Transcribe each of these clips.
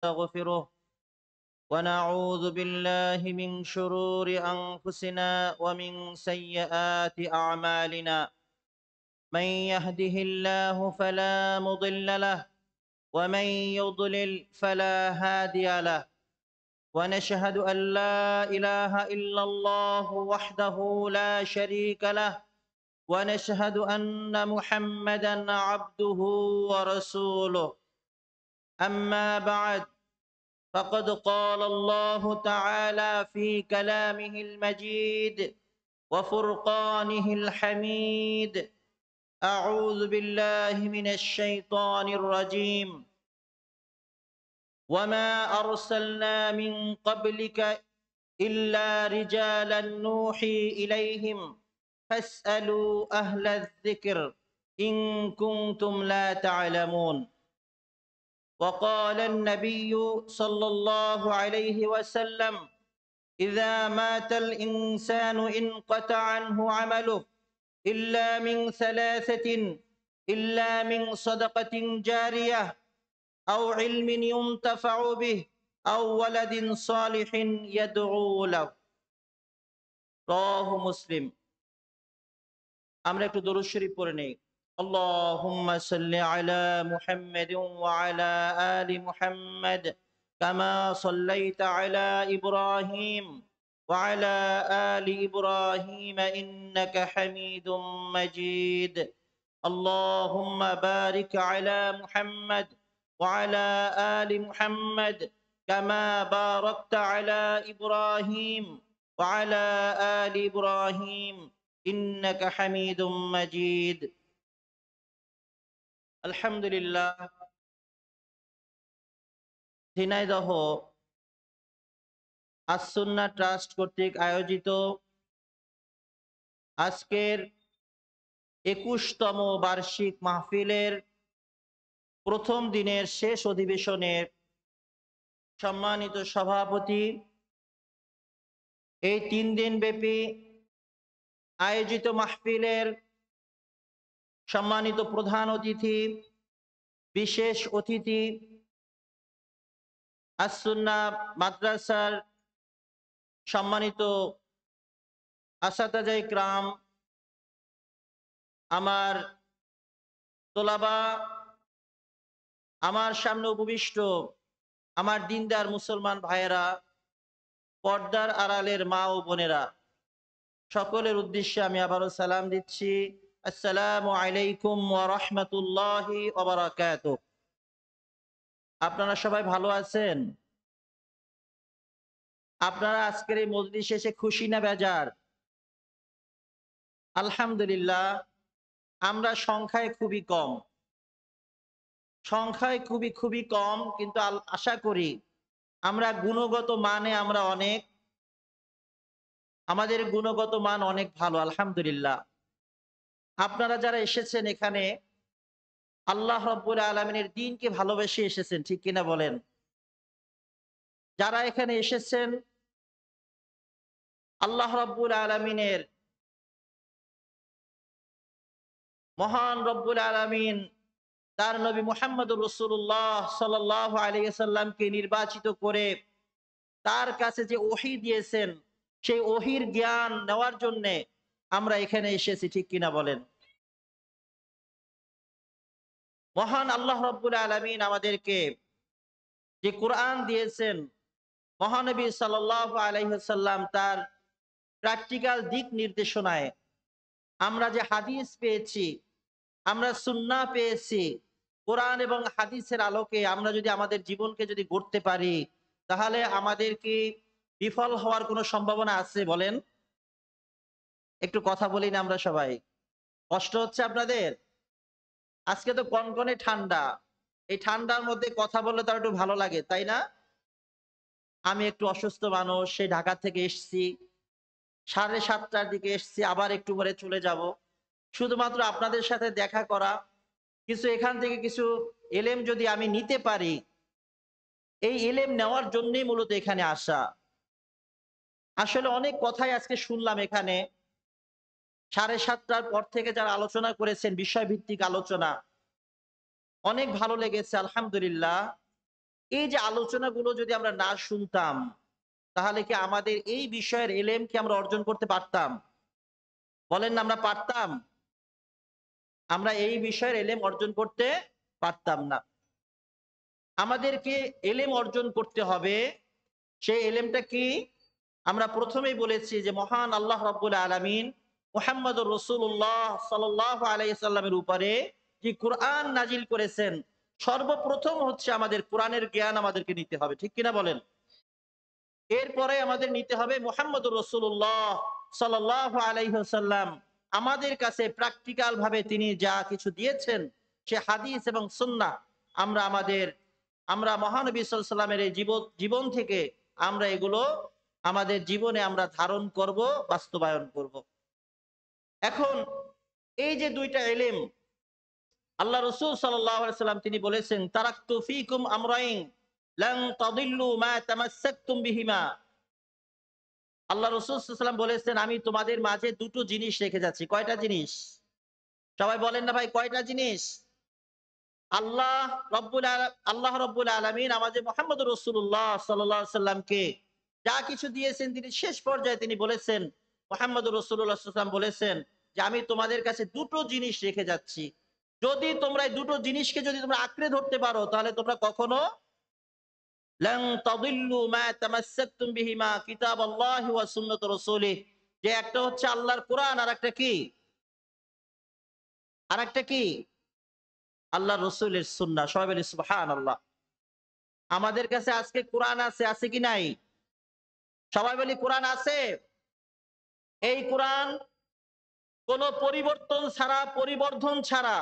ونستغفره ونعوذ بالله من شرور أنفسنا ومن سيئات أعمالنا من يهده الله فلا مضل له ومن يضلل فلا هادي له ونشهد أن لا إله إلا الله وحده لا شريك له ونشهد أن محمدا عبده ورسوله أما بعد فقد قال الله تعالى في كلامه المجيد وفرقانه الحميد أعوذ بالله من الشيطان الرجيم وما أرسلنا من قبلك إلا رجالا نوحي إليهم فاسألوا أهل الذكر إن كنتم لا تعلمون وقال النبي صلى الله عليه وسلم إذا مات الإنسان انقطع عنه عمله إلا من ثلاثة إلا من صدقة جارية أو علم ينتفع به أو ولد صالح يدعو له رواه مسلم আমরা একটু দরুদ শরীফ পড়ে নেই اللهم صل على محمد وعلى آل محمد كما صليت على إبراهيم وعلى آل إبراهيم إنك حميد مجيد اللهم بارك على محمد وعلى آل محمد كما باركت على إبراهيم وعلى آل إبراهيم إنك حميد مجيد আলহামদুলিল্লাহ ঝিনাইদহ আস-সুন্নাহ ট্রাস্ট কর্তৃক আয়োজিত আজকের 21তম বার্ষিক মাহফিলের প্রথম দিনের শেষ অধিবেশনের সম্মানিত সভাপতি, এই 3 দিন ব্যাপী আয়োজিত মাহফিলের সম্মানিত প্রধান অতিথি, বিশেষ অতিথি, আস-সুন্নাহ মাদ্রাসার সম্মানিত আসাতাজা ইকরাম, আমার তোলাবা, আমার সামনে উপবিষ্ট আমার দিনদার মুসলমান ভাইয়েরা, পর্দার আড়ালের মা ও বোনেরা, সকলের উদ্দেশ্যে আমি আবারও সালাম দিচ্ছি। আসসালামু আলাইকুম ওয়া রাহমাতুল্লাহি ওয়া বারাকাতুহু। আপনারা সবাই ভালো আছেন? আপনারা আজকের এই মজলিসে এসে খুশি না বেজার? আলহামদুলিল্লাহ, আমরা সংখ্যায় খুবই কম, খুবই কম, কিন্তু আশা করি আমরা গুণগত মানে আমরা অনেক, আমাদের গুণগত মান অনেক ভালো আলহামদুলিল্লাহ। আপনারা যারা এসেছেন এখানে আল্লাহ রাব্বুল আলামিনের দ্বীনকে ভালোবেসে এসেছেন, ঠিক কিনা বলেন? যারা এখানে এসেছেন আল্লাহ রাব্বুল আলামিনের, মহান রব্বুল আলামিন তার নবী মুহাম্মদুর রাসূলুল্লাহ সাল্লাল্লাহু আলাইহি ওয়াসাল্লামকে নির্বাচিত করে তার কাছে যে ওহী দিয়েছেন সেই ওহীর জ্ঞান নেওয়ার জন্য আমরা এখানে এসেছি, ঠিক কিনা বলেন? মহান আল্লাহ রাব্বুল আলামিন আমাদেরকে যে কোরআন দিয়েছেন, মহানবী সাল্লাল্লাহু আলাইহি ওয়াসাল্লাম তার প্র্যাকটিক্যাল দিক নির্দেশনায় আমরা যে হাদিস পেয়েছি, আমরা সুন্নাহ পেয়েছি, কোরআন এবং হাদিসের আলোকে আমরা যদি আমাদের জীবনকে যদি গড়তে পারি, তাহলে আমাদের কি বিফল হওয়ার কোনো সম্ভাবনা আছে বলেন? একটু কথা বলি না আমরা সবাই? কষ্ট হচ্ছে আপনাদের? আজকে তো কনকনে ঠান্ডা, এই ঠান্ডার মধ্যে কথা বললে তো একটু ভালো লাগে, তাই না? আমি একটু অসুস্থ মানুষ, সেই ঢাকা থেকে এসছি, 7:30টার দিকে এসছি, আবার একটু পরে চলে যাব শুধুমাত্র আপনাদের সাথে দেখা করা, কিছু এখান থেকে কিছু এলেম যদি আমি নিতে পারি, এই এলেম নেওয়ার জন্যই মূলত এখানে আসা। আসলে অনেক কথাই আজকে শুনলাম এখানে, 7:30টার পর থেকে যারা আলোচনা করেছেন, বিষয়ভিত্তিক আলোচনা, অনেক ভালো লেগেছে আলহামদুলিল্লাহ। এই যে আলোচনাগুলো যদি আমরা না শুনতাম, তাহলে কি আমাদের এই বিষয়ের এলেম কি আমরা অর্জন করতে পারতাম? বলেন না আমরা পারতাম? আমরা এই বিষয়ের এলেম অর্জন করতে পারতাম না। আমাদেরকে এলেম অর্জন করতে হবে। সেই এলেমটা কি? আমরা প্রথমেই বলেছি যে মহান আল্লাহ রাব্বুল আলামিন মুহাম্মদুর রাসূলুল্লাহ সাল্লাল্লাহু আলাইহি সাল্লামের উপরে যে কোরআন নাজিল করেছেন, সর্বপ্রথম হচ্ছে আমাদের কোরআনের জ্ঞান আমাদেরকে নিতে হবে। ঠিক কিনা বলেন? এরপরে আমাদের নিতে হবে মুহাম্মদুর রাসূলুল্লাহ সাল্লাল্লাহু আলাইহি ওয়াসাল্লাম আমাদের কাছে প্র্যাকটিক্যাল ভাবে তিনি যা কিছু দিয়েছেন, সে হাদিস এবং সুন্নাহ আমরা মহানবী সাল্লাল্লাহু আলাইহি সাল্লামের এই জীবন থেকে আমরা এগুলো আমাদের জীবনে আমরা ধারণ করব, বাস্তবায়ন করব। এখন এই যে দুইটা ইলম আল্লাহ রাসূল সাল্লাল্লাহু আলাইহি সাল্লাম তিনি বলেছেন, তারাকতু ফীকুম আমরাইন লান তাদিল্লু মা তামাসসাকতুম বিহিমা। আল্লাহ রাসূল সাল্লাল্লাহু আলাইহি সাল্লাম বলেছেন, আমি তোমাদের মাঝে দুটো জিনিস রেখে যাচ্ছি। কয়টা জিনিস? সবাই বলেন না ভাই, কয়টা জিনিস? আল্লাহ রব্বুল আলামিন আমাদের মুহাম্মদুর রাসূলুল্লাহ সাল্লাল্লাহু আলাইহি সাল্লামকে যা কিছু দিয়েছেন, তিনি শেষ পর্যায়ে তিনি বলেছেন, মুহাম্মদুর রাসূলুল্লাহ সাল্লাল্লাহু আলাইহি ওয়াসাল্লাম বলেছেন যে আমি তোমাদের কাছে দুটো জিনিস রেখে যাচ্ছি। যদি তোমরা এই দুটো জিনিসকে যদি তোমরা আঁকড়ে ধরতে পারো, তাহলে তোমরা কখনো লান তাদিল্লু মা তামাসসাকতুম বিহিমা কিতাবাল্লাহি ওয়া সুন্নাত রাসূলিহ। যে একটা হচ্ছে আল্লাহর কোরআন, আর একটা কি? আরেকটা কি? আল্লাহর রাসূলের সুন্নাহ। সবাই বলি সুবহানাল্লাহ। আমাদের কাছে আজকে কোরআন আছে কি নাই? সবাই বলি কোরআন আছে। এই কোরআন কোন পরিবর্তন ছাড়া, পরিবর্ধন ছাড়া,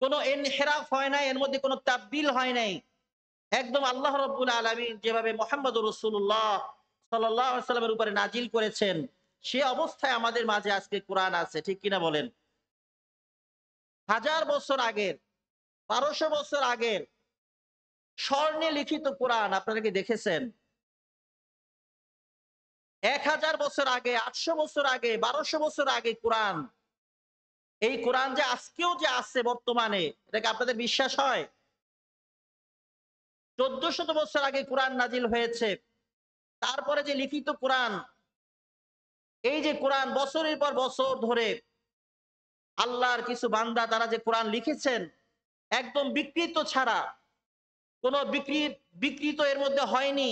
কোন ইনহিরাফ হয় নাই, এর মধ্যে কোন তাবদীল হয় নাই। একদম আল্লাহ রাব্বুল আলামিন যেভাবে মুহাম্মদুর রাসূলুল্লাহ সাল্লাল্লাহু আলাইহি ওয়াসাল্লামের উপরে নাজিল করেছেন, সে অবস্থায় আমাদের মাঝে আজকে কোরআন আছে। ঠিক কিনা বলেন? হাজার বছর আগের, 1200 বছর আগের স্বর্ণে লিখিত কোরআন আপনারা কি দেখেছেন? 1000 বছর আগে, 800 বছর আগে, 1200 বছর আগে কোরআন। এই কোরআন যে আজকেও যে আছে বর্তমানে, এটা কি আপনাদের বিশ্বাস হয়? 1400 বছর আগে কোরআন নাজিল হয়েছে। তারপরে যে লিখিত কোরআন, এই যে কোরআন বছরের পর বছর ধরে আল্লাহর কিছু বান্দা তারা যে কোরআন লিখেছেন, একদম বিকৃত ছাড়া, কোনো বিকৃত এর মধ্যে হয়নি।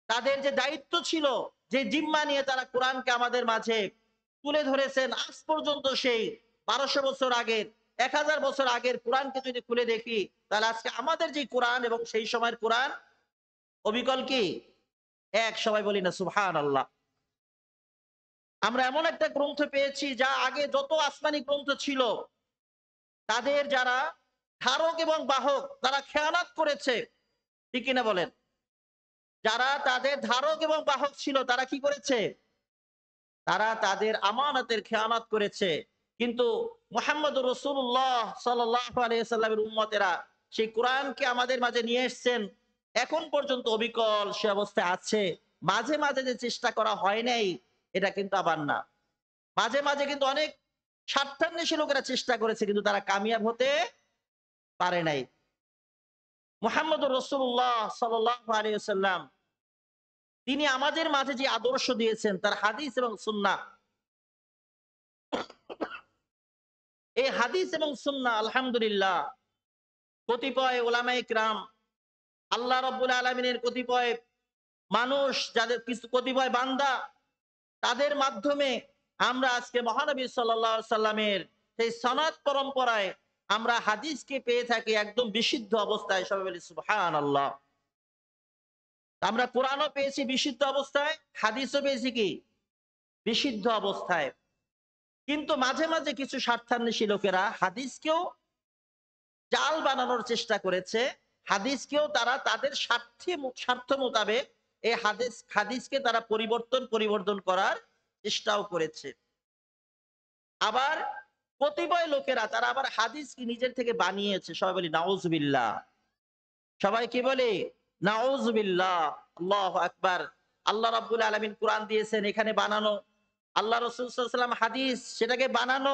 তাদের যে দায়িত্ব ছিল, যে জিম্মা নিয়ে তারা কোরআনকে আমাদের মাঝে তুলে ধরেছেন, আজ পর্যন্ত সেই 1200 বছর আগের, 1000 বছর আগের কোরআনকে যদি খুলে দেখি, তাহলে আজকে আমাদের যে কোরআন এবং সেই সময়ের কোরআন অবিকল কি এক। সবাই বলি না সুবহানাল্লাহ। আমরা এমন একটা গ্রন্থ পেয়েছি যা আগে যত আসমানি গ্রন্থ ছিল, তাদের যারা ধারক এবং বাহক তারা খেয়ানত করেছে। ঠিক কিনা বলেন? যারা তাদের ধারক এবং বাহক ছিল, তারা কি করেছে? তারা তাদের আমানতের খেয়ানত করেছে। কিন্তু মুহাম্মদুর রাসূলুল্লাহ সাল্লাল্লাহু আলাইহি সাল্লামের উম্মতেরা সেই কোরআনকে আমাদের মাঝে নিয়ে এসেছেন। এখন পর্যন্ত অবিকল সে অবস্থায় আছে। মাঝে মাঝে যে চেষ্টা করা হয় নাই, এটা কিন্তু আবার না। মাঝে মাঝে কিন্তু অনেক স্বার্থান্বেষী লোকেরা চেষ্টা করেছে, কিন্তু তারা কামিয়াব হতে পারে নাই। মুহাম্মদুর রাসূলুল্লাহ সাল্লাল্লাহু আলাইহি ওয়াসাল্লাম তিনি আমাদের মাঝে যে আদর্শ দিয়েছেন, তার হাদিস এবং সুন্নাহ, এই হাদিস এবং সুন্নাহ আলহামদুলিল্লাহ কতিপয় ওলামায়ে কিরাম, আল্লাহ রাব্বুল আলামিনের কতিপয় মানুষ, যাদের কিছু কতিপয় বান্দা, তাদের মাধ্যমে আমরা আজকে মহানবী সাল্লাল্লাহু আলাইহি সাল্লামের সেই সনদ পরম্পরায় আমরা হাদিসকে পেয়ে থাকি একদম বিশুদ্ধ অবস্থায়। সবাই বলি সুবহানাল্লাহ। আমরা কোরআনও পেয়েছি বিশুদ্ধ অবস্থায়, হাদিসও পেয়েছি কি বিশুদ্ধ অবস্থায়। কিন্তু মাঝে মাঝে কিছু স্বার্থান্বেষী লোকেরা হাদিসকেও জাল বানানোর চেষ্টা করেছে। হাদিসকেও তারা তাদের স্বার্থ মোতাবেক এই হাদিসকে তারা পরিবর্তন করার চেষ্টাও করেছে। আবার কতিপয় লোকেরা তারা আবার হাদিসকে নিজের থেকে বানিয়েছে। সবাই বলি নাউজুবিল্লাহ। সবাই কি বলে নাউজুবিল্লাহ। আল্লাহু আকবার। আল্লাহ রাব্বুল আলামিন কোরআন দিয়েছেন, এখানে বানানো। আল্লাহ রাসূল সাল্লাল্লাহু আলাইহি ওয়াসাল্লাম হাদিস, সেটাকে বানানো।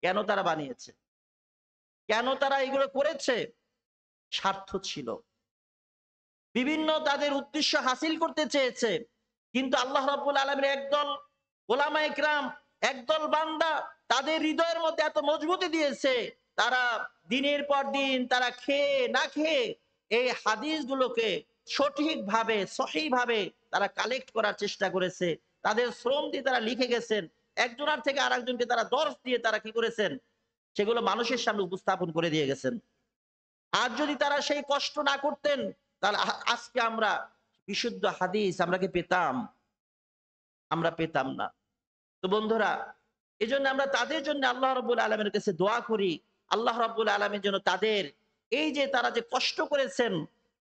কেন তারা বানিয়েছে? কেন তারা এগুলো করেছে? স্বার্থ ছিল। বিভিন্ন তাদের উদ্দেশ্য হাসিল করতে চেয়েছে, কিন্তু আল্লাহ রাব্বুল আলামিন একদল ওলামায়ে কিরাম, একদল বান্দা তাদের হৃদয়ের মধ্যে এত মজবুতি দিয়েছে, তারা দিনের পর দিন তারা খেয়ে না খেয়ে এই হাদিসগুলোকে সঠিকভাবে সহিভাবে তারা কালেক্ট করার চেষ্টা করেছে। তাদের শ্রম দিয়ে তারা লিখে গেছেন। একজনের থেকে আরেকজনকে তারা দর্শ দিয়ে তারা কি করেছেন, সেগুলো মানুষের সামনে উপস্থাপন করে দিয়ে গেছেন। আর যদি তারা সেই কষ্ট না করতেন, তাহলে আজকে আমরা বিশুদ্ধ হাদিস আমরা কি পেতাম? আমরা পেতাম না। তো বন্ধুরা, এজন্য আমরা তাদের জন্য আল্লাহ রাব্বুল আলামিনের কাছে দোয়া করি। আল্লাহ রাব্বুল আলামিন যেন তাদের এই যে তারা যে কষ্ট করেছেন,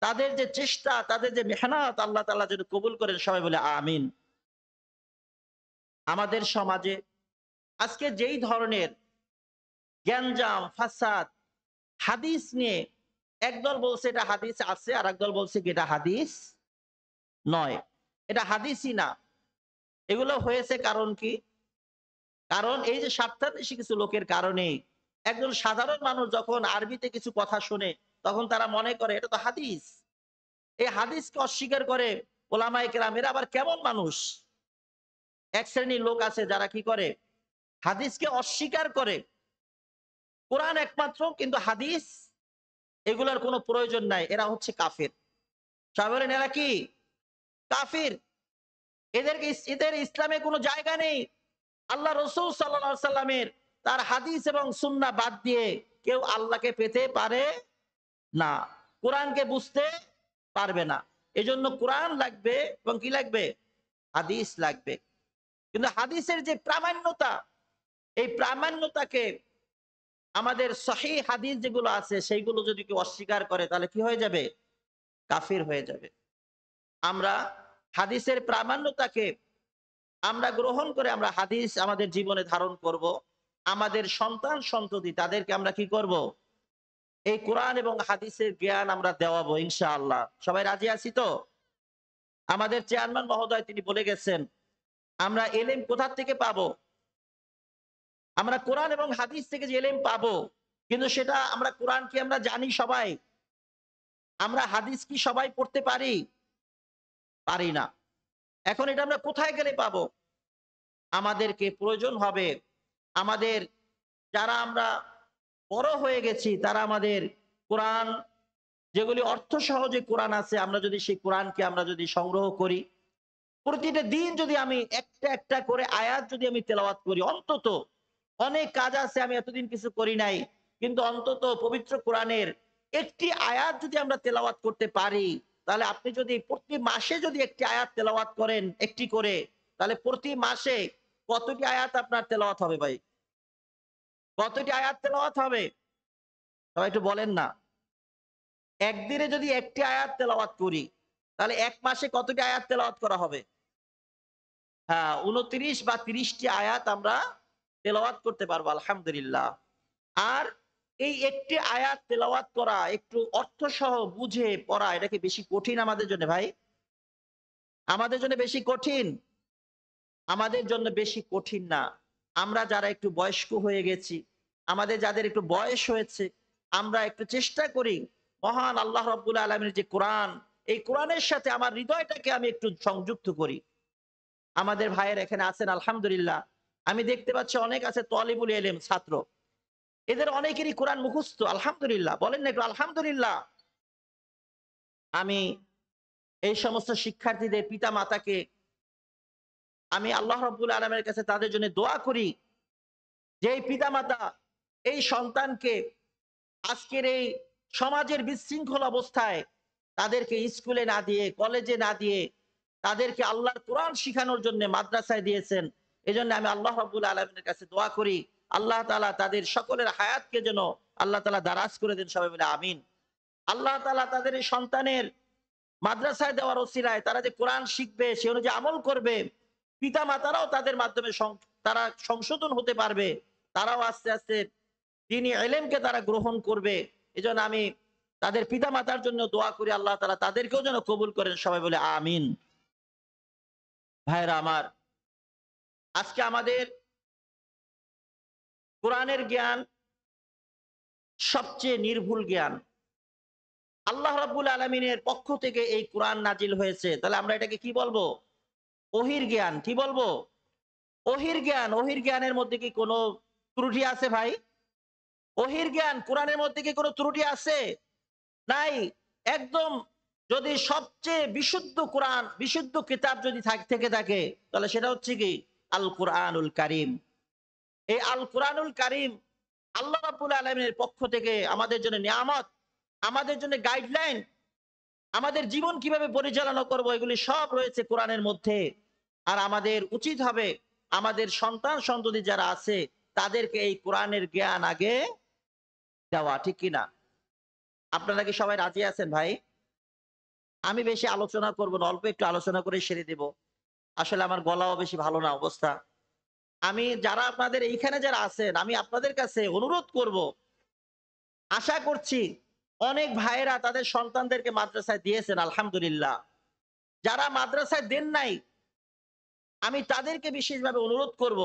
তাদের যে চেষ্টা, তাদের যে মেহনত আল্লাহ তাআলা যেন কবুল করেন, সবাই বলে আমিন। আমাদের সমাজে আজকে যেই ধরনের গ্যাঞ্জাম, ফাসাদ, হাদিস নিয়ে একদল বলছে এটা হাদিস আছে, আর একদল বলছে কি এটা হাদিস নয়, এটা হাদিসই না। এগুলো হয়েছে কারণ কি? কারণ এই যে স্বার্থান্বেষী কিছু লোকের কারণে একজন সাধারণ মানুষ যখন আরবিতে কিছু কথা শুনে, তখন তারা মনে করে এটা তো হাদিস। এই হাদিসকে অস্বীকার করে ওলামায়ে কেরাম। এরা আবার কেমন মানুষ? এক শ্রেণীর লোক আছে যারা কি করে, হাদিসকে অস্বীকার করে। কোরআন একমাত্র, কিন্তু হাদিস এগুলোর কোনো প্রয়োজন নাই। এরা হচ্ছে কাফের। সবাই বলেন এরা কি? কাফির। এদের ইসলামে কোনো জায়গা নেই। আল্লাহ রসুল সাল্লাল্লাহু সাল্লামের তার হাদিস এবং সুন্নাহ বাদ দিয়ে কেউ আল্লাহকে পেতে পারে না, কোরআনকে বুঝতে পারবে না। এজন্য কোরআন লাগবে এবং কি লাগবে? হাদিস লাগবে। কিন্তু হাদিসের যে প্রামাণ্যতা, এই প্রামাণ্যতাকে আমাদের সহিহ হাদিস যেগুলো আছে সেইগুলো যদি কেউ অস্বীকার করে, তাহলে কি হয়ে যাবে? কাফির হয়ে যাবে। আমরা হাদিসের প্রামাণ্যতাকে আমরা গ্রহণ করে আমরা হাদিস আমাদের জীবনে ধারণ করব। আমাদের সন্তান সন্ততি তাদেরকে আমরা কি করব? এই কোরআন এবং হাদিসের জ্ঞান আমরা দেওয়াবো ইনশাআল্লাহ। সবাই রাজি আছি তো? আমাদের চেয়ারম্যান মহোদয় তিনি বলে গেছেন, আমরা এলেম কোথা থেকে পাবো? আমরা কোরআন এবং হাদিস থেকে যে এলেম পাবো, কিন্তু সেটা আমরা কোরআন কি আমরা জানি সবাই? আমরা হাদিস কি সবাই পড়তে পারি? পারি না। এখন এটা আমরা কোথায় গেলে পাবো? আমাদেরকে প্রয়োজন হবে, আমাদের যারা আমরা বড় হয়ে গেছি তারা আমাদের কোরআন, যেগুলি অর্থ সহজে কোরআন আছে, আমরা যদি সেই কোরআনকে আমরা যদি সংগ্রহ করি, প্রতিটা দিন যদি আমি একটা একটা করে আয়াত যদি আমি তেলাওয়াত করি, অন্তত অনেক কাজ আছে আমি এতদিন কিছু করি নাই, কিন্তু অন্তত পবিত্র কোরআনের একটি আয়াত যদি আমরা তেলাওয়াত করতে পারি, তাহলে আপনি যদি প্রতি মাসে যদি একটি আয়াত তেলাওয়াত করেন একটি করে, তাহলে প্রতি মাসে কতটি আয়াত আপনার তেলাওয়াত হবে ভাই? কতটি আয়াত তেলাওয়াত হবে? সবাই একটু বলেন না। একদিনে যদি একটি আয়াত তেলাওয়াত করি, তাহলে এক মাসে কতটি আয়াত তেলাওয়াত করা হবে? হ্যাঁ, ২৯ বা ৩০টি আয়াত আমরা তেলাওয়াত করতে পারবো আলহামদুলিল্লাহ। আর এই একটি আয়াত তেলাওয়াত করা, একটু অর্থ সহ বুঝে পড়া, এটা কি বেশি কঠিন আমাদের জন্য ভাই? আমাদের জন্য বেশি কঠিন? আমাদের জন্য বেশি কঠিন না। আমরা যারা একটু বয়স্ক হয়ে গেছি, আমাদের যাদের একটু বয়স হয়েছে, আমরা একটু চেষ্টা করি মহান আল্লাহ রাব্বুল আলামিনের যে কোরআন, এই কোরআনের সাথে আমার হৃদয়টাকে আমি একটু সংযুক্ত করি। আমাদের ভাইয়ের এখানে আছেন আলহামদুলিল্লাহ। আমি দেখতে পাচ্ছি অনেক আছে তলিবুল ইলম ছাত্র। এদের অনেকেরই কোরআন মুখস্থ আলহামদুলিল্লাহ। বলেন না একটু আলহামদুলিল্লাহ। আমি এই সমস্ত শিক্ষার্থীদের পিতা মাতাকে আমি আল্লাহ রাব্বুল আলামিনের কাছে তাদের জন্য দোয়া করি, যে এই পিতামাতা এই সন্তানকে আজকের এই সমাজের বিশৃঙ্খল অবস্থায় তাদেরকে স্কুলে না দিয়ে, কলেজে না দিয়ে, তাদেরকে আল্লাহর কোরআন শিখানোর জন্য মাদ্রাসায় দিয়েছেন। এজন্য আমি আল্লাহ রাব্বুল আলামিনের কাছে দোয়া করি, আল্লাহ তাআলা তাদের সকলের হায়াতকে যেন আল্লাহ তাআলা দারাজ করে দেন, সবাই বলে আমিন। আল্লাহ তাআলা তাদের এই সন্তানের মাদ্রাসায় দেওয়ার ওসিলায় তারা যে কোরআন শিখবে, সে অনুযায়ী আমল করবে, পিতা মাতারাও তাদের মাধ্যমে তারা সংশোধন হতে পারবে, তারাও আস্তে আস্তে দ্বীনি ইলমকে তারা গ্রহণ করবে। এজন্য আমি তাদের পিতা মাতার জন্য দোয়া করি, আল্লাহ তাআলা তাদেরকেও যেন কবুল করেন, সবাই বলে আমিন। ভাইরা আমার, আজকে আমাদের কোরআনের জ্ঞান সবচেয়ে নির্ভুল জ্ঞান। আল্লাহ রাব্বুল আলামিনের পক্ষ থেকে এই কোরআন নাজিল হয়েছে, তাহলে আমরা এটাকে কি বলবো? ওহির জ্ঞান। কি বলবো? ওহির জ্ঞান। ওহির জ্ঞানের মধ্যে কি কোনো ত্রুটি আছে ভাই? ওহির জ্ঞান কোরআনের মধ্যে কি কোনো ত্রুটি আছে? নাই। একদম, যদি সবচেয়ে বিশুদ্ধ কোরআন, বিশুদ্ধ কিতাব যদি থেকে থাকে, তাহলে সেটা হচ্ছে কি? আল কুরআনুল কারীম। এই আল কুরআনুল কারীম আল্লাহ রাব্বুল আলামিনের পক্ষ থেকে আমাদের জন্য নিয়ামত, আমাদের জন্য গাইডলাইন, আমাদের জীবন কিভাবে পরিচালনা করব, এগুলি সব রয়েছে কোরআনের মধ্যে। আর আমাদের উচিত হবে আমাদের সন্তান সন্ততি যারা আছে তাদেরকে এই কোরআনের জ্ঞান আগে দেওয়া, ঠিক কিনা? আপনারা কি সবাই রাজি আছেন ভাই? আমি বেশি আলোচনা করব না, অল্প একটু আলোচনা করে সেরে দেব। আসলে আমার গলাও বেশি ভালো না অবস্থা। আমি যারা আপনাদের এইখানে যারা আছেন, আমি আপনাদের কাছে অনুরোধ করব, আশা করছি অনেক ভাইয়েরা তাদের সন্তানদেরকে মাদ্রাসায় দিয়েছেন আলহামদুলিল্লাহ। যারা মাদ্রাসায় দেন নাই, আমি তাদেরকে বিশেষভাবে অনুরোধ করব,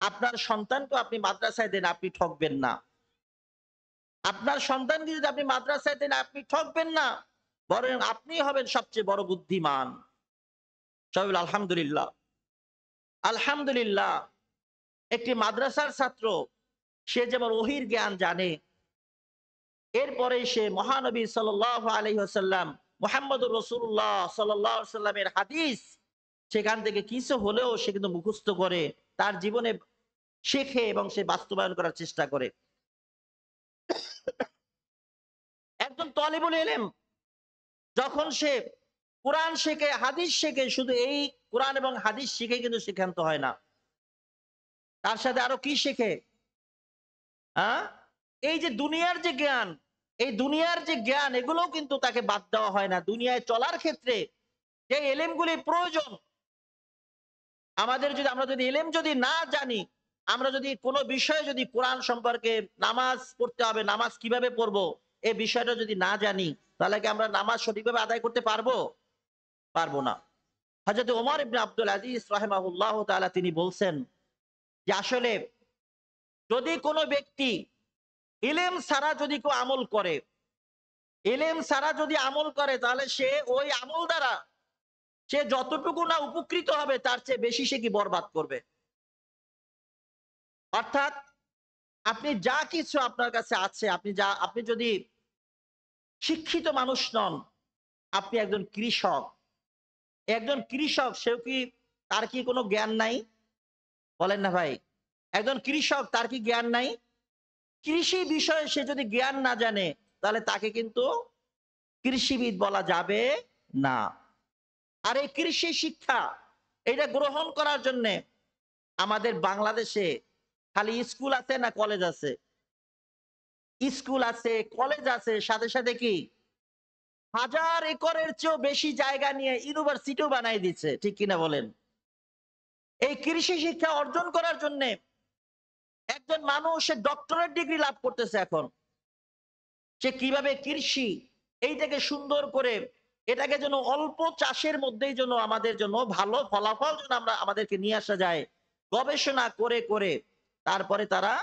আপনার সন্তানকে আপনি মাদ্রাসায় দেন, আপনি ঠকবেন না। আপনার সন্তানকে যদি আপনি মাদ্রাসায় দেন, আপনি ঠকবেন না। বরং আপনি হবেন সবচেয়ে বড় বুদ্ধিমান। সবাই বলে আলহামদুলিল্লাহ। আলহামদুলিল্লাহ। একটি মাদ্রাসার ছাত্র, সে যেমন ওহির জ্ঞান জানে, এরপরে সে মহানবী সাল্লাল্লাহু আলাইহি ওয়াসাল্লাম, মুহাম্মদুর রাসূলুল্লাহ সাল্লাল্লাহু আলাইহি ওয়াসাল্লামের হাদিস সেখান থেকে কিছু হলেও সে কিন্তু মুখস্থ করে তার জীবনে শেখে এবং সে বাস্তবায়ন করার চেষ্টা করে। একজন তালিবুল ইলম যখন সে কোরআন শেখে, হাদিস শেখে, শুধু এই কোরআন এবং হাদিস শিখে কিন্তু সিদ্ধান্ত হয় না। তার সাথে আরো কি শেখে? হ্যাঁ? এই যে দুনিয়ার যে জ্ঞান, এই দুনিয়ার যে জ্ঞান, এগুলোও কিন্তু তাকে বাদ দেওয়া হয় না। দুনিয়ায় চলার ক্ষেত্রে যে এলেমগুলি প্রয়োজন, আমরা যদি এলেম যদি না জানি, আমরা যদি কোনো বিষয়ে যদি কোরআন সম্পর্কে, নামাজ পড়তে হবে, নামাজ কিভাবে পড়বো, এই বিষয়টা যদি না জানি, তাহলে কি আমরা নামাজ সঠিকভাবে আদায় করতে পারবো? পারবো না। হযরত ওমর ইবনে আব্দুল আজিজ রাহিমাহুল্লাহ তাআলা তিনি বলছেন যে আসলে যদি কোনো ব্যক্তি ইলম ছাড়া যদি কেউ আমল করে, ইলম ছাড়া যদি আমল করে, তাহলে সে ওই আমল দ্বারা সে যতটুকু না উপকৃত হবে তার চেয়ে বেশি সে কি বরবাদ করবে। অর্থাৎ আপনি যা কিছু আপনার কাছে আছে, আপনি যদি শিক্ষিত মানুষ নন, আপনি একজন কৃষক। একজন কৃষক সেও কি, তার কি কোনো জ্ঞান নাই? বলেন না ভাই। একজন কৃষক, তার কি জ্ঞান নাই? কৃষি বিষয়ে সে যদি জ্ঞান না জানে, তাহলে তাকে কিন্তু কৃষিবিদ বলা যাবে না। আর এই কৃষি শিক্ষা, এটা গ্রহণ করার জন্য আমাদের বাংলাদেশে খালি স্কুল আছে না কলেজ আছে? স্কুল আছে, কলেজ আছে, সাথে সাথে কি 1000 একরের চেয়েও বেশি জায়গা নিয়ে ইউনিভার্সিটিও বানাই দিচ্ছে, ঠিক কিনা বলেন? এই কৃষি শিক্ষা অর্জন করার জন্য একজন মানুষ সে ডক্টরেট ডিগ্রি লাভ করতেছে এখন। সে কিভাবে কৃষি এইটাকে সুন্দর করে, এটাকে যেন অল্প চাষের মধ্যেই যেন আমাদের জন্য ভালো ফলাফল যেন আমাদেরকে নিয়ে আসা যায়, গবেষণা করে করে তারপরে তারা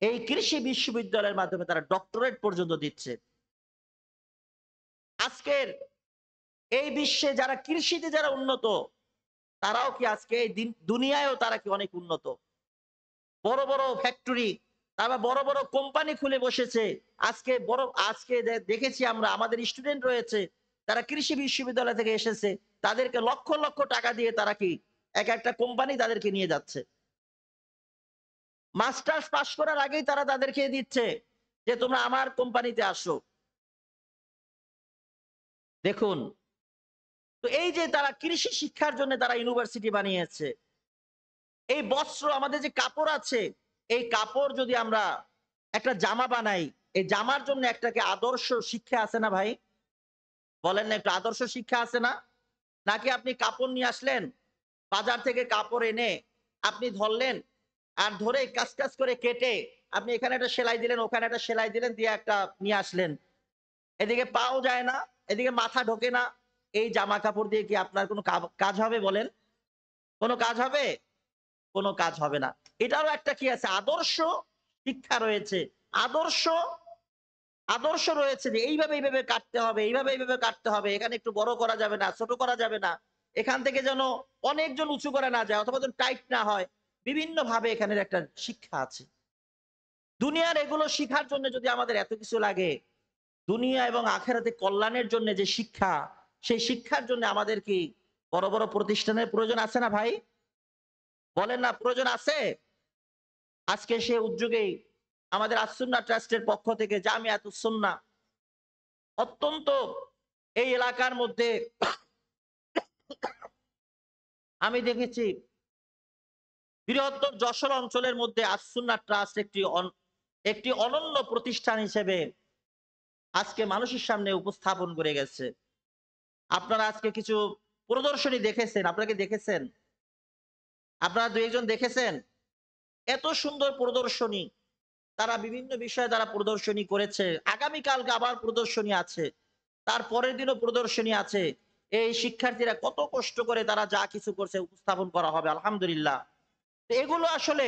এই কৃষি বিশ্ববিদ্যালয়ের মাধ্যমে তারা ডক্টরেট পর্যন্ত দিচ্ছে। আজকের এই বিশ্বে যারা কৃষিতে যারা উন্নত, তারাও কি আজকে এই দুনিয়ায়ও তারা কি অনেক উন্নত। বড় বড় ফ্যাক্টরি, তারা বড় বড় কোম্পানি খুলে বসেছে। আজকে দেখেছি আমরা, আমাদের স্টুডেন্ট রয়েছে, তারা কৃষি বিশ্ববিদ্যালয় থেকে এসেছে, তাদেরকে লক্ষ লক্ষ টাকা দিয়ে তারা কি এক একটা কোম্পানি তাদেরকে নিয়ে যাচ্ছে। মাস্টার্স পাস করার আগেই তারা তাদেরকে দিচ্ছে যে তোমরা আমার কোম্পানিতে আসো। দেখুন, তো এই যে তারা কৃষি শিক্ষার জন্য তারা ইউনিভার্সিটি বানিয়েছে। এই বস্ত্র, আমাদের যে কাপড় আছে, এই কাপড় যদি আমরা একটা জামা বানাই, এই জামার জন্য একটা কি আদর্শ শিক্ষা আছে না ভাই? বলেন না, একটু আদর্শ শিক্ষা আছে না? নাকি আপনি কাপড় নিয়ে আসলেন, বাজার থেকে কাপড় এনে আপনি ধরলেন, আর ধরে কাজ কাজ করে কেটে আপনি এখানে একটা সেলাই দিলেন, ওখানে একটা সেলাই দিলেন, দিয়ে একটা নিয়ে আসলেন। এদিকে পাও যায় না, এদিকে মাথা ঢোকে না। এই জামা কাপড় দিয়ে কি আপনার কোনো কাজ হবে বলেন? কোনো কাজ হবে? কোনো কাজ হবে না। এটারও একটা কি আছে? আদর্শ শিক্ষা রয়েছে। আদর্শ আদর্শ রয়েছে যে এইভাবে এইভাবে কাটতে হবে, এইভাবে এইভাবে কাটতে হবে, এখানে একটু বড় করা যাবে না, ছোট করা যাবে না, এখান থেকে যেন অনেকজন উঁচু করে না যায় অথবা যেন টাইট না হয়, বিভিন্ন ভাবে এখানের একটা শিক্ষা আছে। দুনিয়ার এগুলো শিখার জন্য যদি আমাদের এত কিছু লাগে, দুনিয়া এবং আখেরাতে কল্যাণের জন্য যে শিক্ষা, সেই শিক্ষার জন্য আমাদের কি বড় বড় প্রতিষ্ঠানের প্রয়োজন আছে না ভাই? বলেন না প্রয়োজন আছে? আজকে সে উদ্যোগেই আমাদের আসুন্নাহ ট্রাস্টের পক্ষ থেকে জামিয়াতুস সুন্নাহ অত্যন্ত এই এলাকার মধ্যে আমি দেখেছি বৃহত্তর যশোর অঞ্চলের মধ্যে আসুন্নাহ ট্রাস্ট একটি অনন্য প্রতিষ্ঠান হিসেবে আজকে মানুষের সামনে উপস্থাপন করে গেছে। আপনারা আজকে কিছু প্রদর্শনী দেখেছেন, আপনারা কি দেখেছেন? আপনারা ২ একজন দেখেছেন? এত সুন্দর প্রদর্শনী, তারা বিভিন্ন বিষয়ে তারা প্রদর্শনী করেছে। আগামীকালকে আবার প্রদর্শনী আছে। তার পরের দিনও প্রদর্শনী আছে। এই শিক্ষার্থীরা কত কষ্ট করে তারা যা কিছু করছে উপস্থাপন করা হবে আলহামদুলিল্লাহ। তো এগুলো আসলে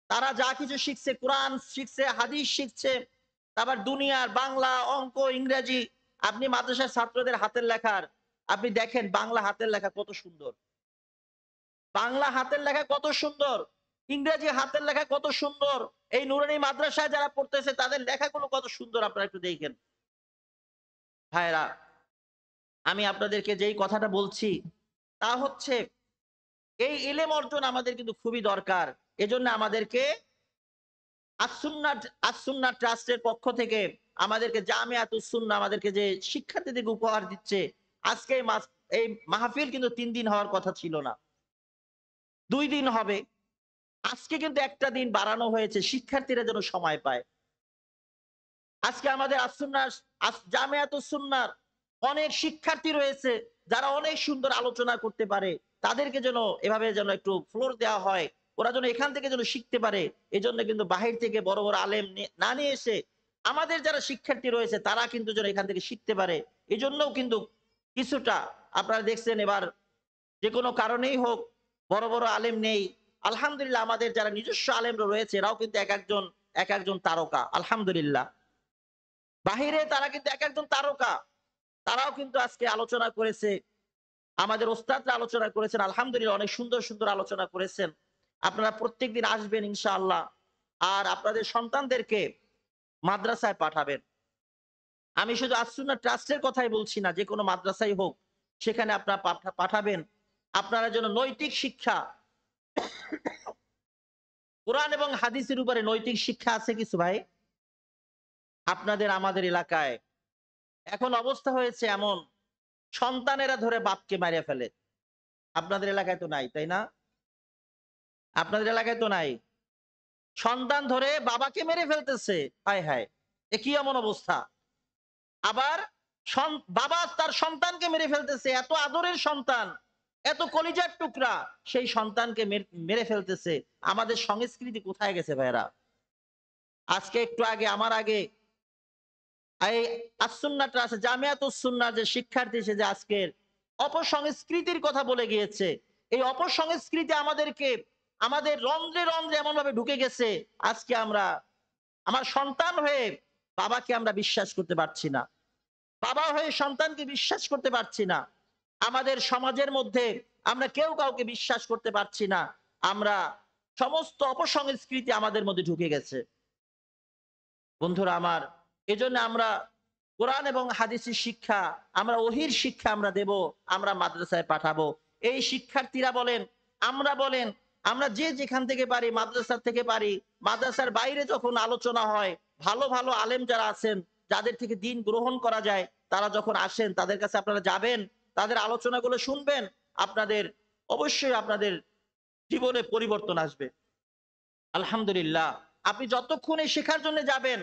তারা যা কিছু শিখছে, কোরআন শিখছে, হাদিস শিখছে, আবার দুনিয়ার বাংলা, অঙ্ক, ইংরেজি, আপনি মাদ্রাসার ছাত্রদের হাতের লেখার আপনি দেখেন বাংলা হাতের লেখা কত সুন্দর। বাংলা হাতের লেখা কত সুন্দর, ইংরেজি হাতের লেখা কত সুন্দর। এই নুরানী মাদ্রাসায় যারা পড়তেছে তাদের লেখাগুলো কত সুন্দর আপনারা একটু দেখেন। ভাইরা, আমি আপনাদেরকে যেই কথাটা বলছি তা হচ্ছে এই ইলম অর্জন আমাদের কিন্তু খুবই দরকার। এজন্য আমাদেরকে আস-সুন্নাহ ট্রাস্টের পক্ষ থেকে আমাদেরকে জামিয়াতুস সুন্নাহ আমাদেরকে যে শিক্ষার্থীদেরকে উপহার দিচ্ছে, আজকে এই মাহফিল কিন্তু ৩ দিন হওয়ার কথা ছিল না। ২ দিন হবে। আজকে কিন্তু একটা দিন বাড়ানো হয়েছে শিক্ষার্থীরা যেন সময় পায়। আজকে আমাদের জামিয়াতুস সুন্নাহর অনেক শিক্ষার্থী রয়েছে যারা অনেক সুন্দর আলোচনা করতে পারে। তাদেরকে যেন এভাবে যেন একটু ফ্লোর দেওয়া হয়। ওরা যেন এখান থেকে যেন শিখতে পারে। এজন্য কিন্তু বাহির থেকে বড়, বড় আলেম না নিয়ে এসে আমাদের যারা শিক্ষার্থী রয়েছে তারা কিন্তু যেন এখান থেকে শিখতে পারে। এজন্যও কিন্তু কিছুটা আপনারা দেখছেন এবার যেকোনো কারণেই হোক বড়, বড় আলেম নেই। আলহামদুলিল্লাহ আমাদের যারা নিজস্ব আলেমরা রয়েছে এরাও কিন্তু এক একজন তারকা। আলহামদুলিল্লাহ। বাহিরে তারা কিন্তু এক একজন তারকা। তারাও কিন্তু আজকে আলোচনা করেছে। আমাদের ওস্তাদরা আলোচনা করেছেন। আলহামদুলিল্লাহ অনেক সুন্দর, সুন্দর আলোচনা করেছেন। আপনারা প্রত্যেকদিন আসবেন ইনশাআল্লাহ। আর আপনাদের সন্তানদেরকে মাদ্রাসায় পাঠাবেন। আমি শুধু আস-সুন্নাহ ট্রাস্টের কথাই বলছি না, যেকোনো মাদ্রাসাই হোক, সেখানে আপনারা পাঠাবেন। আপনারা যেন নৈতিক শিক্ষা, কোরআন এবং হাদিসের উপরে নৈতিক শিক্ষা আছে কিছু ভাই? আপনাদের আমাদের এলাকায় এখন অবস্থা হয়েছে এমন, সন্তানেরা ধরে বাপকে মাইরা ফেলে। আপনাদের এলাকায় তো নাই, তাই না? আপনাদের এলাকায় তো নাই। সন্তান ধরে বাবাকে মেরে ফেলতেছে। হায়, হায়! এ কি এমন অবস্থা? আবার বাবা তার সন্তানকে মেরে ফেলতেছে। এত আদরের সন্তান, এত কলিজার টুকরা, সেই সন্তানকে মেরে ফেলতেছে। আমাদের সংস্কৃতি কোথায় গেছে ভাইয়েরা? আজকে একটু আগে আমার আগে এই আস-সুন্নাহ ট্রাস্ট জামিয়াতুস সুন্নাহ যে শিক্ষার্থী সে যে আজকের অপসংস্কৃতির কথা বলে গিয়েছে। এই অপসংস্কৃতি আমাদেরকে আমাদের রন্ধ্রে, রন্ধ্রে এমনভাবে ঢুকে গেছে, আজকে আমরা আমার সন্তান হয়ে বাবাকে আমরা বিশ্বাস করতে পারছি না। বাবা হয়ে সন্তানকে বিশ্বাস করতে পারছি না। আমাদের সমাজের মধ্যে আমরা কেউ কাউকে বিশ্বাস করতে পারছি না। আমরা সমস্ত অপসংস্কৃতি আমাদের মধ্যে ঢুকে গেছে। বন্ধুরা আমার, এজন্য আমরা কোরআন এবং হাদিসের শিক্ষা, আমরা ওহির শিক্ষা আমরা দেব, আমরা মাদ্রাসায় পাঠাবো। এই শিক্ষার্থীরা বলেন, আমরা বলেন, আমরা যে যেখান থেকে পারি মাদ্রাসার থেকে পারি, মাদ্রাসার বাইরে যখন আলোচনা হয়, ভালো, ভালো আলেম যারা আছেন, যাদের থেকে দিন গ্রহণ করা যায়, তারা যখন আসেন তাদের কাছে আপনারা যাবেন, তাদের আলোচনাগুলো শুনবেন, আপনাদের অবশ্যই আপনাদের জীবনে পরিবর্তন আসবে। আলহামদুলিল্লাহ। আপনি যতক্ষণ এই শেখার জন্য যাবেন,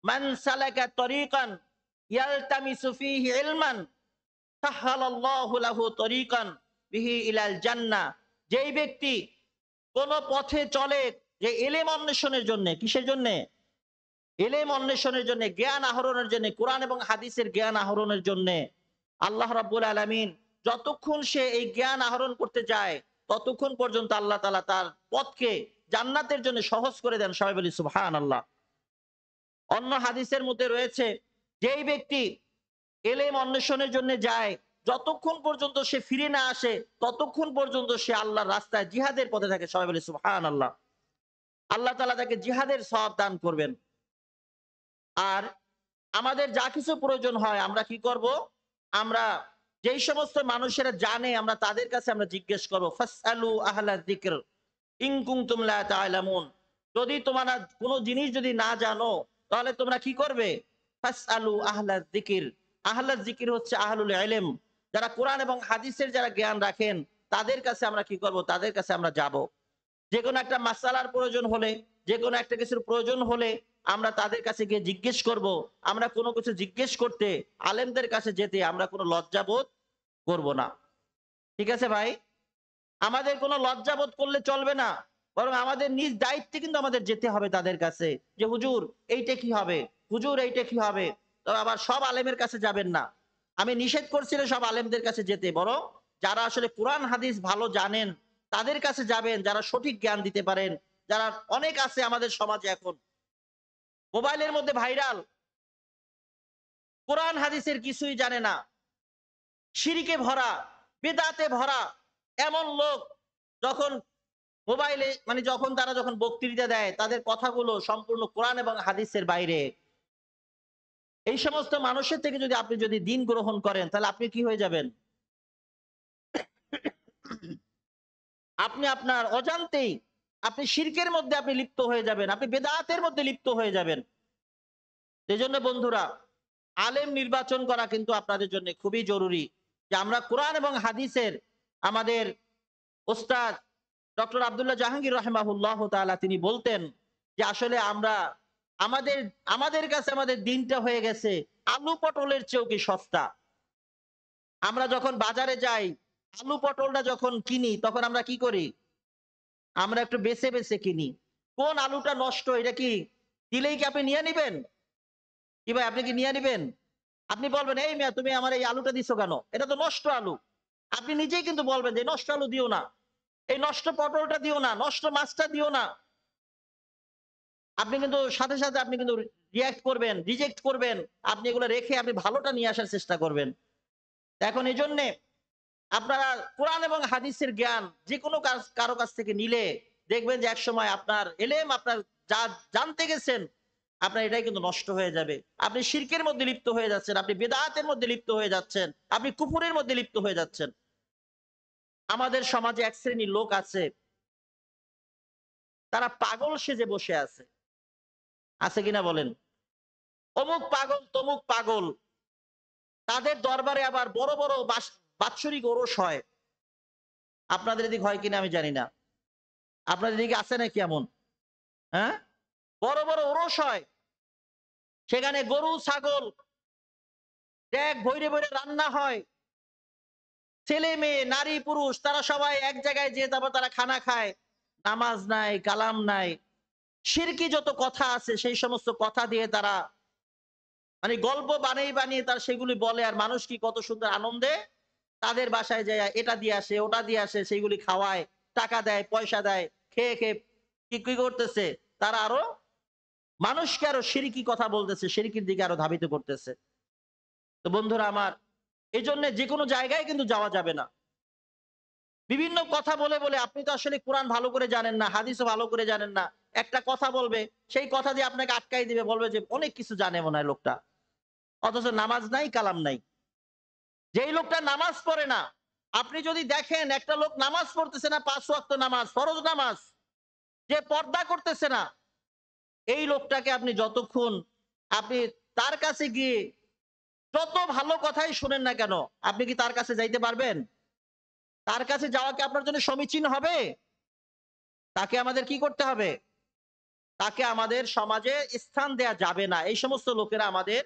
মান সালাকা তরিকান ইয়ালতামিসু ফীহি ইলমান সাহহালাল্লাহু লাহু তরিকান বিহি ইলাল জান্নাহ। যেই ব্যক্তি কোন পথে চলে যে ইলম অন্বেষণের জন্য, কিসের জন্য? ইলম অন্বেষণের জন্য, জ্ঞান আহরণের জন্য, কোরআন এবং হাদিসের জ্ঞান আহরণের জন্য আল্লাহ রাব্বুল আলামিন যতক্ষণ সে এই জ্ঞান আহরণ করতে যায় ততক্ষণ পর্যন্ত আল্লাহ তাআলা তার পথকে জান্নাতের জন্য সহজ করে দেন। সবাই বলি সুবহানাল্লাহ। অন্য হাদিসের মধ্যে রয়েছে, যেই ব্যক্তি এলেম অন্বেষণের জন্য যায়, যতক্ষণ পর্যন্ত সে ফিরে না আসে ততক্ষণ পর্যন্ত সে আল্লাহর রাস্তায় জিহাদের পথে থাকে। সবাই বলে সুবহানাল্লাহ। আল্লাহ তাআলা তাকে জিহাদের সওয়াব দান করবেন। আর আমাদের যা কিছু প্রয়োজন হয় আমরা কি করব? আমরা যেই সমস্ত মানুষেরা জানে আমরা তাদের কাছে আমরা জিজ্ঞেস করব। ফাসআলু আহলা যিকর ইন কুনতুম লা তা'লামুন। যদি তোমরা কোন জিনিস যদি না জানো তাহলে তোমরা কি করবে? ফাসআলু আহলা যিকির। আহলা যিকির হচ্ছে আহলুল ইলম। যারা কোরআন এবং হাদিসের যারা জ্ঞান রাখেন তাদের কাছে আমরা কি করব? তাদের কাছে আমরা যাব। যেকোনো একটা মাসালার প্রয়োজন হলে, যেকোনো একটা কিছুর প্রয়োজন হলে আমরা তাদের কাছে গিয়ে জিজ্ঞেস করব। আমরা কোনো কিছু জিজ্ঞেস করতে আলেমদের কাছে যেতে আমরা কোনো লজ্জাবোধ করব না। ঠিক আছে ভাই? আমাদের কোনো লজ্জাবোধ করলে চলবে না। বরং আমাদের নিজ দায়িত্বে কিন্তু আমাদের যেতে হবে তাদের কাছে। যে হুজুর এইটা কি হবে? হুজুর এইটা কি হবে? তো আবার সব আলেমের কাছে যাবেন না। আমি নিষেধ করছি না সব আলেমদের কাছে যেতে। বরং যারা আসলে কুরআন হাদিস ভালো জানেন তাদের কাছে যাবেন, যারা সঠিক জ্ঞান দিতে পারেন। যারা অনেক আছে আমাদের সমাজে এখন। মোবাইলের মধ্যে ভাইরাল, কোরআন হাদিসের কিছুই জানে না। শিরকে ভরা, বিদআতে ভরা এমন লোক যখন মোবাইলে মানে যখন তারা যখন বক্তৃতা দেয় তাদের কথাগুলো সম্পূর্ণ কোরআন এবং হাদিসের বাইরে। এই সমস্ত মানুষের থেকে যদি আপনি যদি দিন গ্রহণ করেন তাহলে আপনি কি হয়ে যাবেন? আপনি আপনার অজান্তেই আপনি শিরকের মধ্যে আপনি লিপ্ত হয়ে যাবেন। আপনি বেদাতের মধ্যে লিপ্ত হয়ে যাবেন। এজন্য বন্ধুরা আলেম নির্বাচন করা কিন্তু আপনাদের জন্য খুবই জরুরি। যে আমরা কোরআন এবং হাদিসের আমাদের ওস্তাদ ডক্টর আব্দুল্লাহ জাহাঙ্গীর রাহিমাহুল্লাহ তাআলা তিনি বলতেন যে আসলে আমরা আমাদের আমাদের কাছে আমাদের দিনটা হয়ে গেছে আলু পটলের চেয়েও কি সস্তা। আমরা যখন বাজারে যাই আলু পটলটা যখন কিনি তখন আমরা কি করি? আমরা একটু বেছে বেছে কিনি। কোন আলুটা নষ্ট এটা কি দিলেই কি আপনি নিয়ে নিবেন? কি ভাই আপনি কি নিয়ে নিবেন? আপনি বলবেন, "এই মিয়া তুমি আমার এই আলুটা দিছো কেন? এটা তো নষ্ট আলু।" আপনি নিজেই কিন্তু বলবেন যে, "নষ্ট আলু দিও না। এই নষ্ট পটলটা দিও না, নষ্ট মাছটা দিও না।" আপনি কিন্তু সাথে, সাথে আপনি কিন্তু রিঅ্যাক্ট করবেন, রিজেক্ট করবেন। আপনি এগুলো রেখে আপনি ভালোটা নিয়ে আসার চেষ্টা করবেন। এখন এজন্যে আপনারা কোরআন এবং হাদিসের জ্ঞান যেকোনো কারো কাছ থেকে নিলে দেখবেন যে একসময় আপনার এলেম আপনার যা জানতে গেছেন আপনার এটাই কিন্তু নষ্ট হয়ে যাবে। আপনি শিরকের মধ্যে লিপ্ত হয়ে যাচ্ছেন, আপনি বেদাতের মধ্যে লিপ্ত হয়ে যাচ্ছেন, আপনি কুফুরের মধ্যে লিপ্ত হয়ে যাচ্ছেন। আমাদের সমাজে এক শ্রেণীর লোক আছে, তারা পাগল সেজে বসে আছে। আছে কিনা বলেন? অমুক পাগল, তমুক পাগল। তাদের দরবারে আবার বড়, বড় বাৎসরিক ওরস হয়। আপনাদের এদিকে হয় কিনা আমি জানি না। আপনাদের এদিকে আছে নাকি এমন? হ্যাঁ? বড়, বড় ওরস হয়। সেখানে গরু, ছাগল এক ভইরে, ভইরে রান্না হয়। ছেলে, মেয়ে, নারী, পুরুষ তারা সবাই এক জায়গায় যেয়ে তারপর তারা খানা খায়। নামাজ নাই, কালাম নাই। শিরকি যত কথা আছে সেই সমস্ত কথা দিয়ে তারা মানে গল্প বানিয়ে, বানিয়ে তারা সেগুলি বলে আর মানুষ কি কত সুন্দর আনন্দে তাদের বাসায় যায় এটা দিয়ে আসে, ওটা দিয়ে আসে, সেইগুলি খাওয়ায়, টাকা দেয়, পয়সা দেয়। খেয়ে, খেয়ে কি করতেছে? তারা আরো মানুষকে আরো শিরকি কথা বলতেছে, শিরকির দিকে আরো ধাবিত করতেছে। তো বন্ধুরা আমার এজন্য যেকোনো জায়গায় কিন্তু যাওয়া যাবে না। বিভিন্ন কথা বলে, বলে আপনি তো আসলে কোরআন ভালো করে জানেন না, হাদিসও ভালো করে জানেন না। একটা কথা বলবে, সেই কথা দিয়ে আপনাকে আটকাই দিবে। বলবে যে অনেক কিছু জানে মনে হয় লোকটা। অথচ নামাজ নাই, কালাম নাই। যেই লোকটা নামাজ পড়ে না, আপনি যদি দেখেন একটা লোক নামাজ পড়তেছে না ৫ ওয়াক্ত নামাজ, ফরজ নামাজ, যে পর্দা করতেছে না, এই লোকটাকে আপনি যতক্ষণ আপনি তার কাছে গিয়ে যত ভালো কথাই শোনেন না কেন, আপনি কি তার কাছে যাইতে পারবেন? তার কাছে যাওয়া কি আপনার জন্য সমীচীন হবে? তাকে আমাদের কি করতে হবে? তাকে আমাদের সমাজে স্থান দেয়া যাবে না। এই সমস্ত লোকেরা আমাদের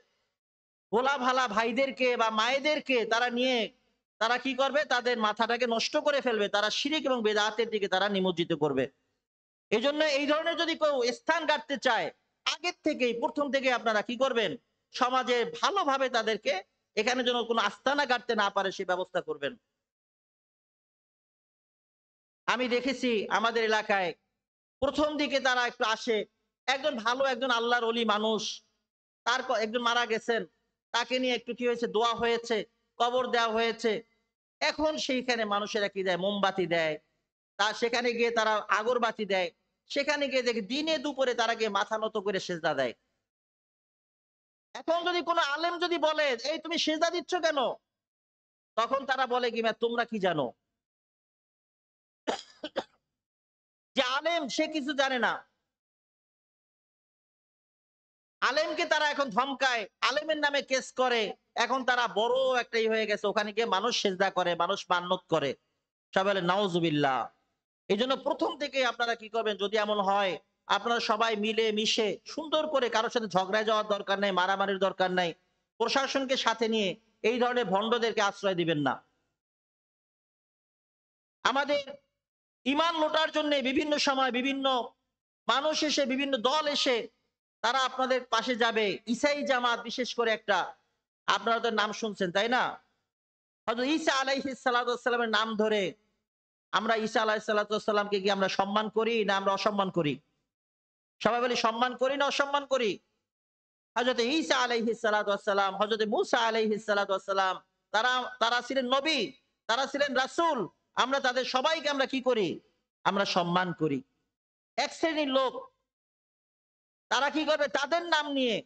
ভোলা ভালা ভাইদেরকে বা মায়েদেরকে তারা নিয়ে তারা কি করবে? তাদের মাথাটাকে নষ্ট করে ফেলবে। তারা শিরিক এবং বেদাতের দিকে তারা নিমজ্জিত করবে। এজন্য এই ধরনের যদি কেউ স্থান গাড়তে চায়, আগের থেকেই ১ম থেকে আপনারা কি করবেন? সমাজে ভালোভাবে তাদেরকে এখানে যেন কোনো আস্তানা গাড়তে না পারে সে ব্যবস্থা করবেন। আমি দেখেছি আমাদের এলাকায় ১ম দিকে তারা একটু আসে। একজন ভালো একজন আল্লাহর ওলি মানুষ। একজন মারা গেছেন, তাকে নিয়ে একটু কি হয়েছে, দোয়া হয়েছে, কবর দেওয়া হয়েছে। এখন সেইখানে মানুষেরা কি দেয়, মোমবাতি দেয়, সেখানে গিয়ে তারা আগরবাতি দেয়, সেখানে গিয়ে দেখে দিনে দুপুরে তারা গিয়ে মাথা নত করে সেজদা দেয়। এখন যদি কোনো আলেম যদি বলে, এই তুমি সেজদা দিচ্ছ কেন, তখন তারা বলে কি, তোমরা কি জানো, যে আলেম সে কিছু জানে না। আলেমকে তারা এখন ধমকায়, আলেমের নামে কেস করে। এখন তারা বড় একটাই হয়ে গেছে, ওখানে গিয়ে মানুষ সেজদা করে, মানুষ মান্নত করে। সবাই বলে নাউজুবিল্লাহ। এই জন্য প্রথম থেকে আপনারা কি করবেন, যদি এমন হয়, আপনারা সবাই মিলে মিশে সুন্দর করে, কারোর সাথে ঝগড়ায় যাওয়ার দরকার নাই, মারামারির দরকার নাই। প্রশাসনকে সাথে নিয়ে এই ধরনের ভণ্ডদেরকে আশ্রয় দিবেন না। আমাদের ইমান লোটার জন্য বিভিন্ন সময় বিভিন্ন মানুষ এসে, বিভিন্ন দল এসে তারা আপনাদের পাশে যাবে। ইসাই জামাত বিশেষ করে একটা, আপনারা তো নাম শুনছেন তাই না? হযরত ঈসা আলাইহিস সালাতু ওয়াস সালামের নাম ধরে আমরা ঈসা আলাইহিস সালাতু ওয়াস সালামকে কি আমরা সম্মান করি না আমরা অসম্মান করি? সবাই বলি সম্মান করি না অসম্মান করি? হযরত ঈসা আলাইহিস সালাতু ওয়াস সালাম, হযরত মূসা আলাইহিস সালাতু ওয়াস সালাম, তারা তারা ছিলেন নবী, তারা ছিলেন রাসূল। আমরা তাদের সবাইকে আমরা কি করি? আমরা সম্মান করি। এক শ্রেণীর লোক তারা কি করবে? তাদের নাম নিয়ে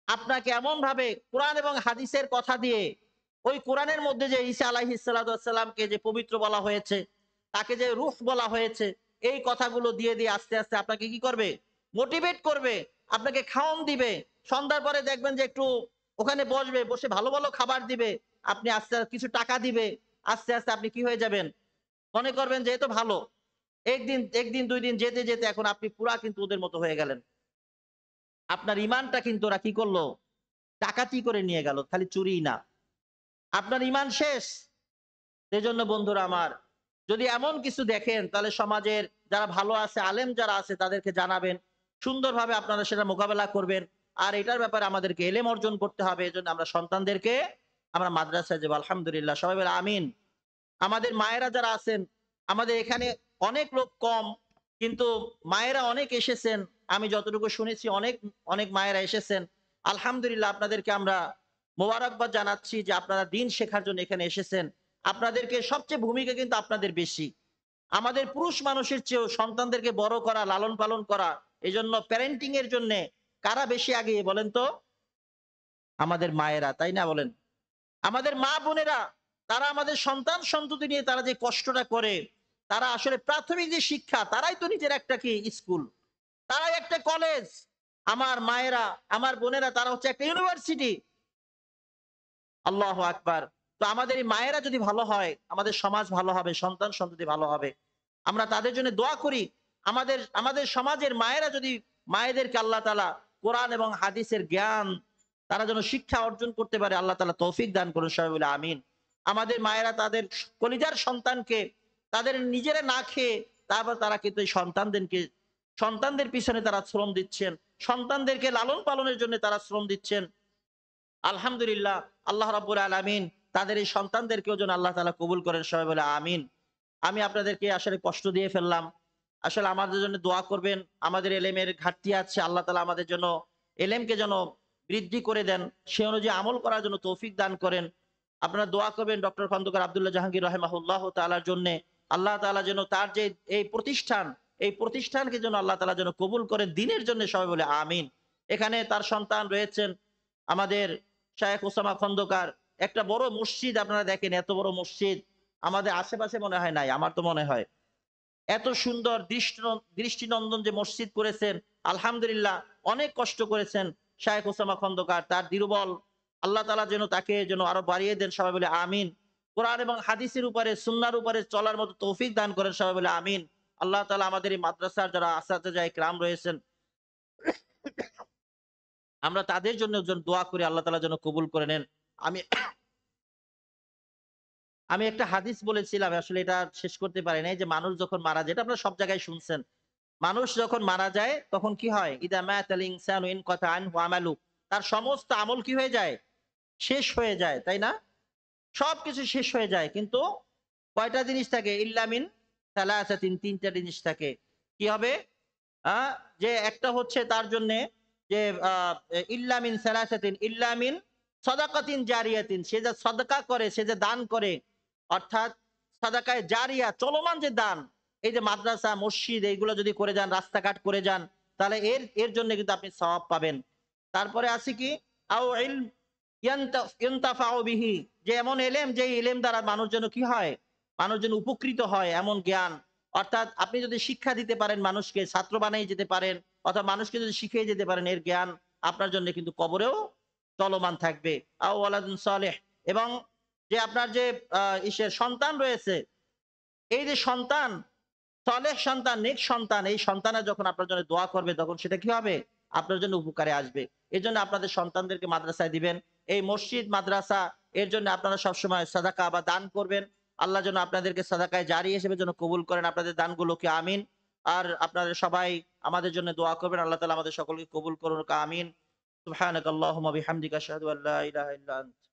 আপনাকে এমন ভাবে কোরআন এবং হাদিসের কথা দিয়ে, ওই কোরআনের মধ্যে যে ঈসা আলাইহিস সালাতু ওয়াস সালামকে যে পবিত্র বলা হয়েছে, তাকে যে রূহ বলা হয়েছে, এই কথাগুলো দিয়ে দিয়ে আস্তে আস্তে আপনাকে কি করবে? মোটিভেট করবে, আপনাকে খাওন দিবে। সন্ধ্যার পরে দেখবেন যে একটু ওখানে বসবে, বসে ভালো ভালো খাবার দিবে। আপনি আস্তে আস্তে কিছু টাকা দিবে। আস্তে আস্তে আপনি কি হয়ে যাবেন? মনে করবেন যে এ তো ভালো। একদিন একদিন ২ দিন যেতে যেতে এখন আপনি পুরা কিন্তু ওদের মতো হয়ে গেলেন। আপনার ইমানটা কিন্তু ওরা কি করলো? ডাকাতি করে নিয়ে গেল, খালি চুরিই না। আপনার ইমান শেষ। সেজন্য বন্ধুরা আমার, যদি এমন কিছু দেখেন তাহলে সমাজের যারা ভালো আছে, আলেম যারা আছে তাদেরকে জানাবেন। সুন্দরভাবে আপনারা সেটা মোকাবেলা করবেন। আর এটার ব্যাপারে আমাদেরকে এলেম অর্জন করতে হবে। এজন্য আমরা সন্তানদেরকে আমরা মাদ্রাসায় যাব। আলহামদুলিল্লাহ। সবাই বলে আমিন। আমাদের মায়েরা যারা আছেন, আমাদের এখানে অনেক লোক কম, কিন্তু মায়েরা অনেক এসেছেন। আমি যতটুকু শুনেছি অনেক অনেক মায়েরা এসেছেন। আলহামদুলিল্লাহ, আপনাদেরকে আমরা মোবারকবাদ জানাচ্ছি যে আপনারা দিন শেখার জন্য এখানে এসেছেন। আপনাদেরকে সবচেয়ে ভূমিকা কিন্তু আপনাদের বেশি। আমাদের পুরুষ মানুষের চেয়েও সন্তানদেরকে বড় করা, লালন পালন করা, এজন্য প্যারেন্টিং এর জন্য কারা বেশি এগিয়ে বলেন তো? আমাদের মায়েরা, তাই না বলেন? আমাদের মা বোনেরা, তারা আমাদের সন্তান সন্ততি নিয়ে তারা যে কষ্টটা করে, তারা আসলে প্রাথমিক যে শিক্ষা, তারাই তো নিজের একটা কি স্কুল, তারাই একটা কলেজ। আমার মায়েরা, আমার বোনেরা, তারা হচ্ছে একটা ইউনিভার্সিটি। আল্লাহু আকবার। তো আমাদের এই মায়েরা যদি ভালো হয়, আমাদের সমাজ ভালো হবে, সন্তান সন্ততি ভালো হবে। আমরা তাদের জন্য দোয়া করি। আমাদের আমাদের সমাজের মায়েরা যদি, মায়েদেরকে আল্লাহ তাআলা কোরআন এবং হাদিসের জ্ঞান তারা যেন শিক্ষা অর্জন করতে পারে, আল্লাহ তাআলা তৌফিক দান করুন, সবাই বলে আমিন। আমাদের মায়েরা তাদের কলিজার সন্তানকে তাদের নিজেরা না খেয়ে তারপর তারা কিন্তু এই সন্তানদের পিছনে তারা শ্রম দিচ্ছেন। সন্তানদেরকে লালন পালনের জন্য তারা শ্রম দিচ্ছেন। আলহামদুলিল্লাহ, আল্লাহ রাব্বুল আলামিন তাদের এই সন্তানদেরকেও যেন আল্লাহ তাআলা কবুল করেন, সবাই বলে আমিন। আমি আপনাদেরকে আসলে কষ্ট দিয়ে ফেললাম। আসলে আমাদের জন্য দোয়া করবেন। আমাদের এলেমের ঘাটতি আছে। আল্লাহ তাআলা আমাদের জন্য এলেমকে যেন বৃদ্ধি করে দেন। সে অনুযায়ী আমল করার জন্য তৌফিক দান করেন। আপনারা দোয়া করবেন ডক্টর খন্দকার আব্দুল্লাহ জাহাঙ্গীর রাহিমাহুল্লাহ তাআলার জন্যে। আল্লাহ তাআলা যেন তার যে এই প্রতিষ্ঠান, এই প্রতিষ্ঠানকে যেন আল্লাহ তাআলা যেন কবুল করেন দ্বীনের জন্য, সবাই বলে আমিন। এখানে তার সন্তান রয়েছেন আমাদের শায়েখ ওসামা খন্দকার। একটা বড় মসজিদ আপনারা দেখেন, এত বড় মসজিদ আমাদের আশেপাশে মনে হয় নাই, আমার তো মনে হয়। এত সুন্দর দৃষ্টিনন্দন যে মসজিদ করেছেন, আলহামদুলিল্লাহ, অনেক কষ্ট করেছেন শায়েখ ওসামা খন্দকার। তার দীর্বল আল্লাহ তাআলা যেন তাকে যেন আরো বাড়িয়ে দেন, সবাই বলে আমিন। কোরআন এবং হাদিসের উপরে, সুন্নাহর উপরে চলার মতো তৌফিক দান করেন, সবাই বলে আমিন। আল্লাহ তাআলা আমাদের এই মাদ্রাসার যারা আসাতিজা ইকরাম রয়েছেন, আমরা তাদের জন্য যেন দোয়া করি, আল্লাহ তাআলা যেন কবুল করে নেন। আমি আমি একটা হাদিস বলেছিলাম, আসলে এটা শেষ করতে পারি নাই, যে মানুষ যখন মারা যায়, এটা আপনারা সব জায়গায় শুনছেন। মানুষ যখন মারা যায় তখন কি হয়? ইদা মাতাল ইনসানু ইনকাতা আনহু আমালু। তার সমস্ত আমল কি হয়ে যায়? শেষ হয়ে যায়, তাই না? সবকিছু শেষ হয়ে যায়। কিন্তু কয়টা জিনিস থাকে? ইল্লা মিন সালাসাতিন, তিনটা জিনিস থাকে। কি হবে? আ যে একটা হচ্ছে তার জন্যে যে ইল্লা মিন সালাসাতিন ইল্লা মিন সাদাকাতিন জারিয়াতিন, সে যে সাদাকা করে, সে যে দান করে, অর্থাৎ সাদাকায়ে জারিয়া চলমান যে দান, এই যে মাদ্রাসা মসজিদ এইগুলো যদি করে যান, রাস্তাঘাট করে যান, তাহলে এর এর জন্য কিন্তু আপনি সওয়াব পাবেন। তারপরে আছে কি আও ইলম ইনতাফাউ বিহি, যে এমন এলেম, যে এলেম দ্বারা মানুষ যেন কি হয়, মানুষ যেন উপকৃত হয়, এমন জ্ঞান। অর্থাৎ আপনি যদি শিক্ষা দিতে পারেন, মানুষকে ছাত্র বানিয়ে যেতে পারেন, অথবা মানুষকে যদি শিখিয়ে যেতে পারেন, এর জ্ঞান আপনার জন্য কিন্তু কবরেও চলমান থাকবে। আও ওয়ালাদুন সালেহ, এবং যে আপনার যে ইসের সন্তান রয়েছে, এই যে সন্তান, সালেহ সন্তান, নেক সন্তান, এই সন্তানের যখন আপনার জন্য দোয়া করবে, তখন সেটা কি হবে, আপনার জন্য উপকারে আসবে। এজন্য আপনাদের সন্তানদেরকে মাদ্রাসায় দিবেন। এই মসজিদ মাদ্রাসা, এর জন্য আপনারা সবসময় সাদাকা বা দান করবেন। আল্লাহ যেন আপনাদেরকে সাদাকায় জারি হিসেবে যেন কবুল করেন আপনাদের দানগুলোকে, আমিন। আর আপনারা সবাই আমাদের জন্য দোয়া করবেন। আল্লাহ তাআলা আমাদের সকলকে কবুল করুন, আমিন। সুবহানাকাল্লাহুম্মা বিহামদিকা আশহাদু আল্লা ইলাহা ইল্লা আনতা।